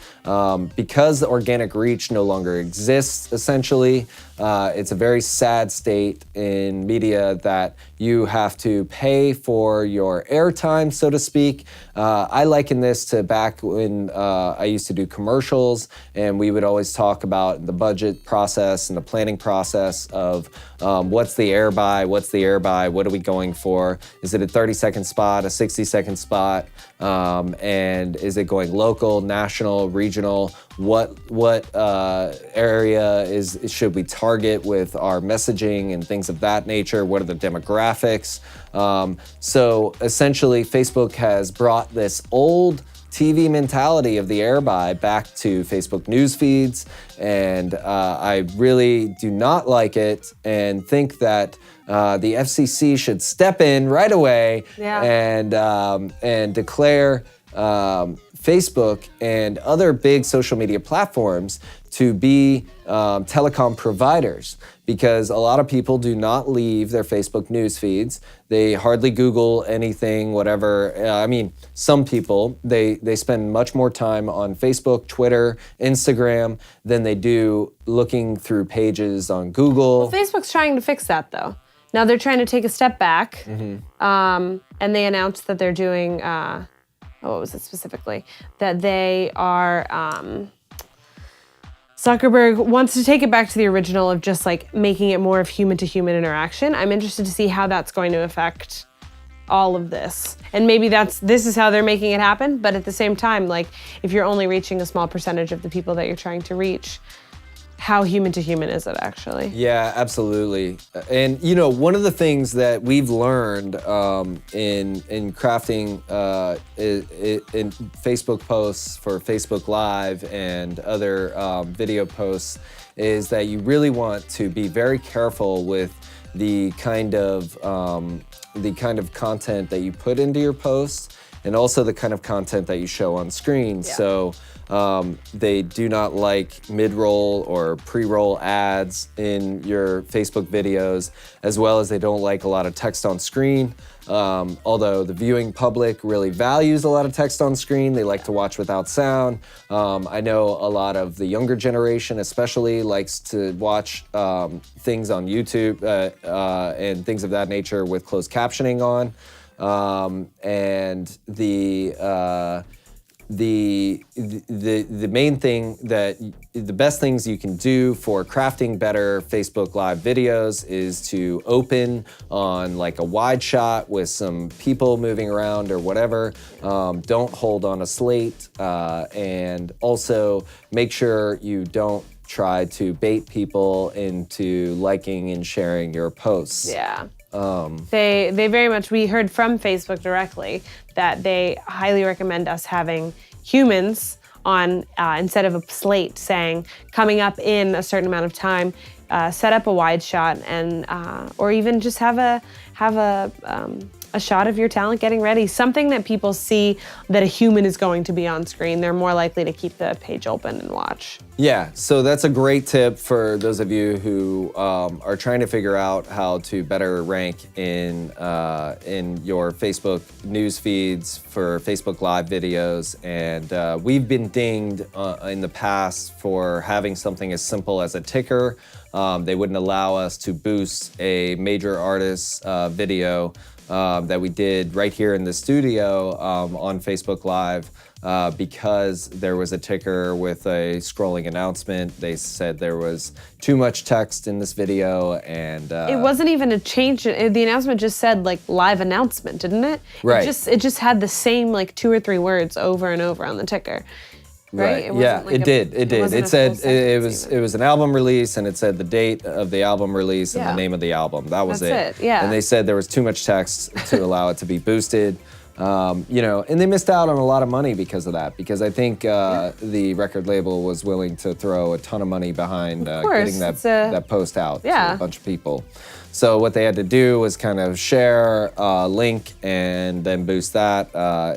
Because the organic reach no longer exists, essentially, it's a very sad state in media that You have to pay for your airtime, so to speak. I liken this to back when I used to do commercials, and we would always talk about the budget process and the planning process of what's the air buy, what are we going for? Is it a 30-second spot, a 60-second spot? And is it going local, national, regional? What area should we target with our messaging and things of that nature? What are the demographics? So essentially, Facebook has brought this old TV mentality of the air buy back to Facebook news feeds, and I really do not like it and think that the FCC should step in right away and declare Facebook and other big social media platforms to be telecom providers, because a lot of people do not leave their Facebook news feeds. They hardly Google anything, whatever. I mean, some people, they spend much more time on Facebook, Twitter, Instagram than they do looking through pages on Google. Well, Facebook's trying to fix that, though. Now they're trying to take a step back, and they announced that they're doing, what was it specifically? That they are, Zuckerberg wants to take it back to the original of just like making it more of human-to-human interaction. I'm interested to see how that's going to affect all of this. And maybe this is how they're making it happen, but at the same time, like if you're only reaching a small percentage of the people that you're trying to reach, how human-to-human is it actually? Yeah, absolutely. And you know, one of the things that we've learned in crafting in Facebook posts for Facebook Live and other video posts is that you really want to be very careful with the kind of content that you put into your posts, and also the kind of content that you show on screen. Yeah. So they do not like mid-roll or pre-roll ads in your Facebook videos, as well as they don't like a lot of text on screen. Although the viewing public really values a lot of text on screen, they like to watch without sound. I know a lot of the younger generation especially likes to watch things on YouTube and things of that nature with closed captioning on. And the main thing the best things you can do for crafting better Facebook Live videos is to open on like a wide shot with some people moving around or whatever. Don't hold on a slate, and also make sure you don't try to bait people into liking and sharing your posts. Yeah. They very much, we heard from Facebook directly that they highly recommend us having humans on instead of a slate, saying coming up in a certain amount of time, set up a wide shot and or even just have a shot of your talent getting ready, something that people see that a human is going to be on screen. They're more likely to keep the page open and watch. Yeah, so that's a great tip for those of you who are trying to figure out how to better rank in your Facebook news feeds for Facebook Live videos. And we've been dinged in the past for having something as simple as a ticker. They wouldn't allow us to boost a major artist's video that we did right here in the studio on Facebook Live because there was a ticker with a scrolling announcement. They said there was too much text in this video, and it wasn't even a change. The announcement just said like live announcement, didn't it? Right. It just had the same like 2 or 3 words over and over on the ticker. Right? It did. It said it was an album release, and it said the date of the album release and the name of the album. That was That's it. Yeah. And they said there was too much text to allow it to be boosted. And they missed out on a lot of money because of that. Because I think the record label was willing to throw a ton of money behind getting that post out to a bunch of people. So what they had to do was kind of share a link and then boost that.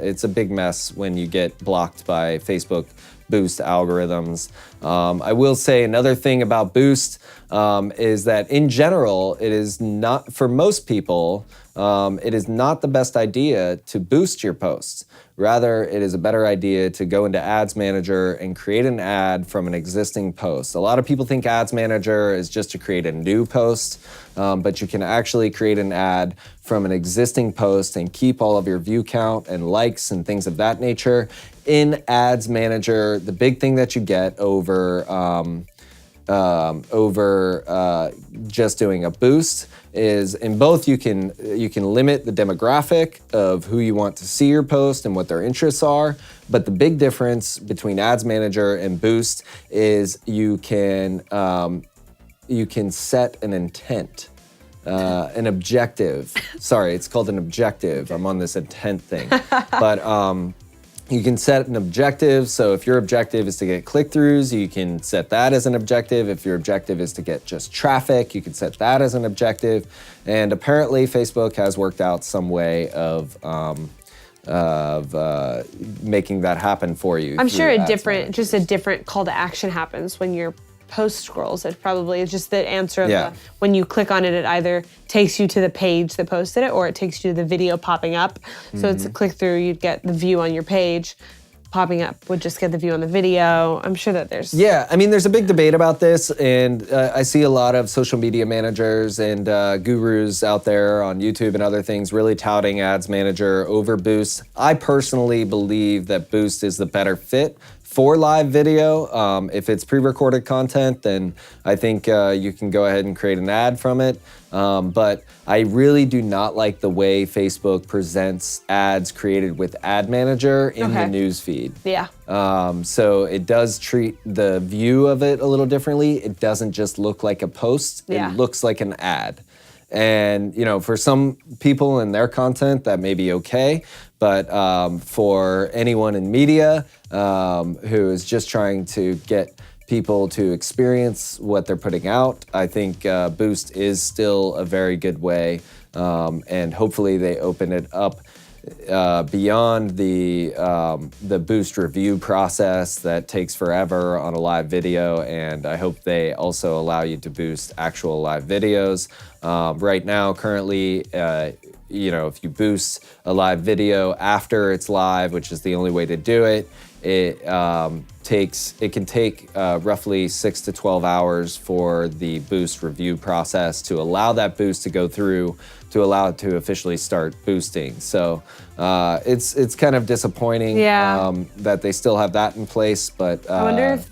It's a big mess when you get blocked by Facebook boost algorithms. I will say another thing about boost is that in general, it is not, for most people, it is not the best idea to boost your posts. Rather, it is a better idea to go into Ads Manager and create an ad from an existing post. A lot of people think Ads Manager is just to create a new post, but you can actually create an ad from an existing post and keep all of your view count and likes and things of that nature in Ads Manager. The big thing that you get over just doing a boost is in both you can limit the demographic of who you want to see your post and what their interests are, but the big difference between Ads Manager and Boost is you can set an intent, an objective. Sorry, it's called an objective. I'm on this intent thing, but you can set an objective. So if your objective is to get click-throughs, you can set that as an objective. If your objective is to get just traffic, you can set that as an objective. And apparently Facebook has worked out some way of making that happen for you. I'm sure through a Ads different call to action happens when your post scrolls. It probably is just the answer of Yeah. when you click on it, it either takes you to the page that posted it or it takes you to the video popping up. So it's a click through, you'd get the view on your page. Popping up would just get the view on the video. I'm sure that there's... Yeah, I mean, there's a big debate about this, and I see a lot of social media managers and gurus out there on YouTube and other things really touting Ads Manager over Boost. I personally believe that Boost is the better fit for live video. If it's pre-recorded content, then I think you can go ahead and create an ad from it. But I really do not like the way Facebook presents ads created with Ad Manager in the news feed. Yeah. So it does treat the view of it a little differently. It doesn't just look like a post. Yeah. It looks like an ad. And, you know, for some people in their content, that may be okay. But for anyone in media who is just trying to get people to experience what they're putting out, I think Boost is still a very good way. And hopefully they open it up beyond the Boost review process that takes forever on a live video, and I hope they also allow you to boost actual live videos. Right now, currently, you know, if you boost a live video after it's live, which is the only way to do it, it can take roughly 6 to 12 hours for the Boost review process to allow that boost to go through, to allow it to officially start boosting. So it's kind of disappointing that they still have that in place. But I wonder if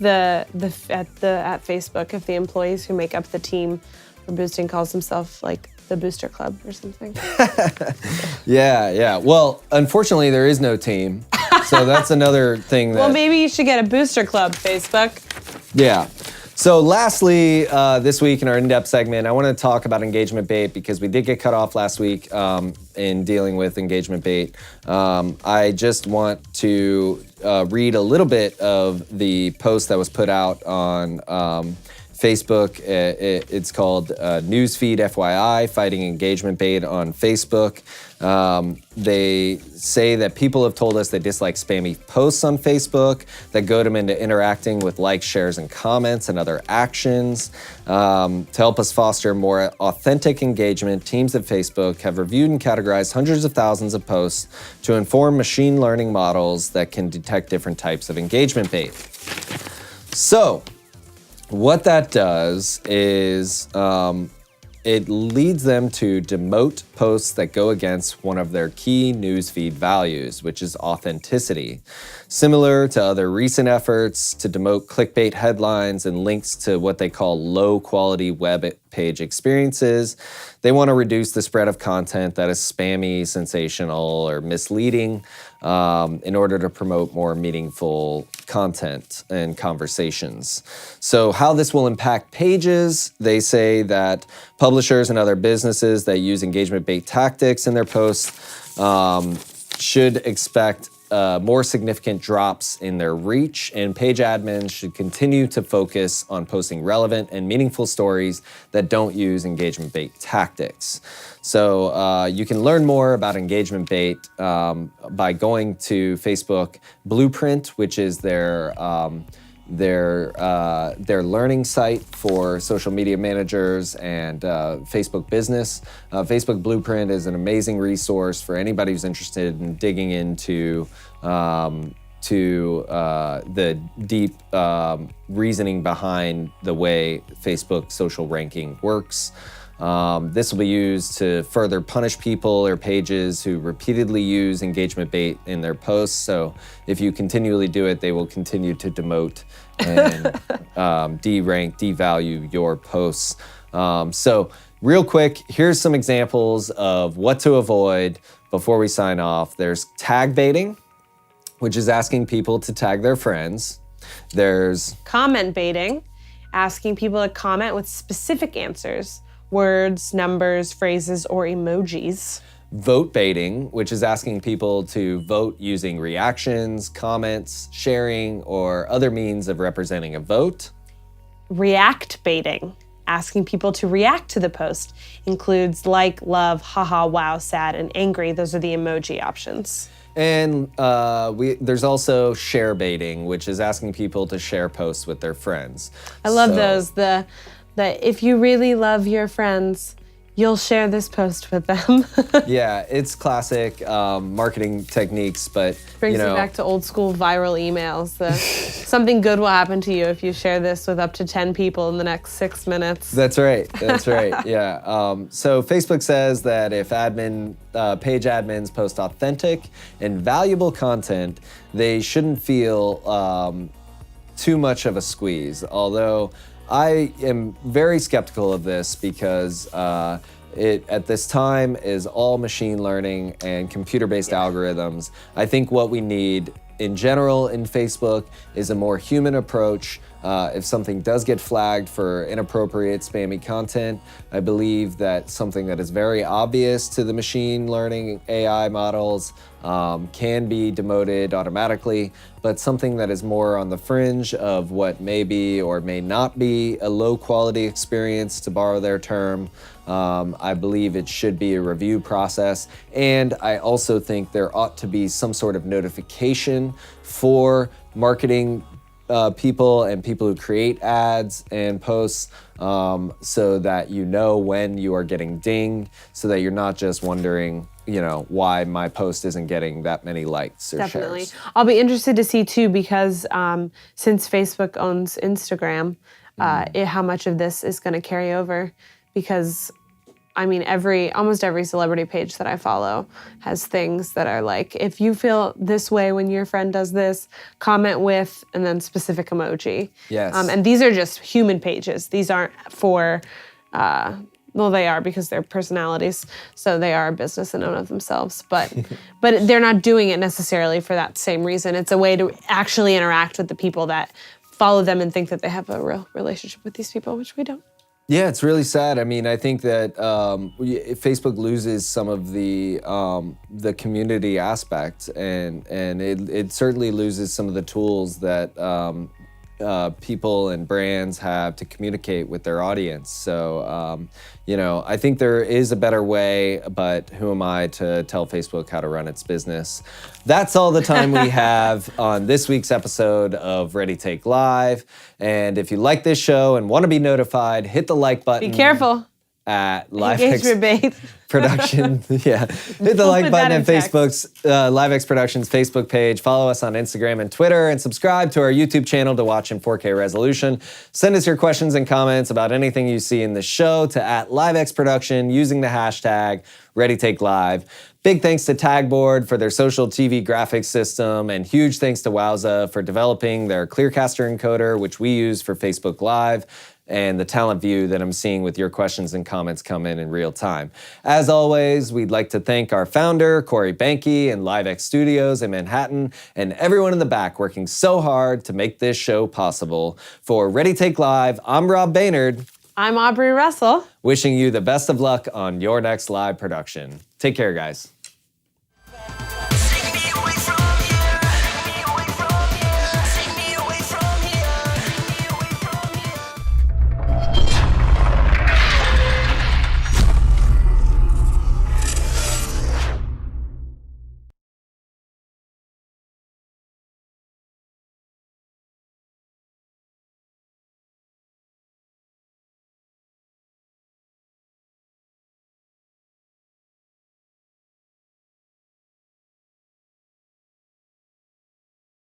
at Facebook, if the employees who make up the team for boosting calls themselves like the Booster Club or something. Yeah. Well, unfortunately, there is no team. So that's another thing that... Well, maybe you should get a Booster Club, Facebook. Yeah. So lastly, this week in our in-depth segment, I want to talk about engagement bait because we did get cut off last week in dealing with engagement bait. I just want to read a little bit of the post that was put out on Facebook. It's called Newsfeed FYI, Fighting Engagement Bait on Facebook. They say that people have told us they dislike spammy posts on Facebook that goad them into interacting with likes, shares, and comments and other actions. To help us foster more authentic engagement, teams at Facebook have reviewed and categorized hundreds of thousands of posts to inform machine learning models that can detect different types of engagement bait. So, what that does is it leads them to demote posts that go against one of their key newsfeed values, which is authenticity. Similar to other recent efforts to demote clickbait headlines and links to what they call low-quality web page experiences, they want to reduce the spread of content that is spammy, sensational, or misleading in order to promote more meaningful content and conversations. So how this will impact pages, they say that publishers and other businesses that use engagement bait tactics in their posts should expect more significant drops in their reach, and page admins should continue to focus on posting relevant and meaningful stories that don't use engagement bait tactics. So you can learn more about engagement bait by going to Facebook Blueprint, which is their their learning site for social media managers and Facebook business. Facebook Blueprint is an amazing resource for anybody who's interested in digging into the deep reasoning behind the way Facebook social ranking works. This will be used to further punish people or pages who repeatedly use engagement bait in their posts. So if you continually do it, they will continue to demote and de-rank, devalue your posts. So real quick, here's some examples of what to avoid before we sign off. There's tag baiting, which is asking people to tag their friends. There's comment baiting, asking people to comment with specific answers, words, numbers, phrases, or emojis. vote baiting, which is asking people to vote using reactions, comments, sharing, or other means of representing a vote. React baiting, asking people to react to the post, includes like, love, haha, wow, sad, and angry. Those are the emoji options. And there's also share baiting, which is asking people to share posts with their friends. I love those. The if you really love your friends, you'll share this post with them. Yeah, it's classic marketing techniques, but Brings me back to old school viral emails. Something good will happen to you if you share this with up to 10 people in the next 6 minutes. That's right. That's right. Yeah. So Facebook says that if page admins post authentic and valuable content, they shouldn't feel too much of a squeeze. Although I am very skeptical of this because it at this time is all machine learning and computer-based algorithms. I think what we need in general in Facebook is a more human approach. If something does get flagged for inappropriate, spammy content, I believe that something that is very obvious to the machine learning AI models can be demoted automatically, but something that is more on the fringe of what may be or may not be a low quality experience, to borrow their term, I believe it should be a review process. And I also think there ought to be some sort of notification for marketing people and people who create ads and posts so that you know when you are getting dinged, so that you're not just wondering, why my post isn't getting that many likes or Definitely. shares. I'll be interested to see too, because since Facebook owns Instagram, how much of this is going to carry over, because I mean, almost every celebrity page that I follow has things that are like, if you feel this way when your friend does this, comment with, and then specific emoji. Yes. And these are just human pages. These aren't for, well, they are because they're personalities, so they are a business in and of themselves. But they're not doing it necessarily for that same reason. It's a way to actually interact with the people that follow them and think that they have a real relationship with these people, which we don't. Yeah, it's really sad. I mean, I think that Facebook loses some of the community aspect, and it certainly loses some of the tools that people and brands have to communicate with their audience. So, I think there is a better way, but who am I to tell Facebook how to run its business? That's all the time we have on this week's episode of Ready Take Live. And if you like this show and want to be notified, hit the like button. Be careful. At Engagement bait. Production. Yeah. Hit the like button at Facebook's LiveX Productions Facebook page. Follow us on Instagram and Twitter, and subscribe to our YouTube channel to watch in 4K resolution. Send us your questions and comments about anything you see in the show to @LiveX Production using the hashtag ReadyTakeLive. Big thanks to Tagboard for their social TV graphics system, and huge thanks to Wowza for developing their Clearcaster encoder, which we use for Facebook Live, and the talent view that I'm seeing with your questions and comments come in real time. As always, we'd like to thank our founder, Corey Banke, and LiveX Studios in Manhattan, and everyone in the back working so hard to make this show possible. For Ready Take Live, I'm Rob Baynard. I'm Aubrey Russell. Wishing you the best of luck on your next live production. Take care, guys.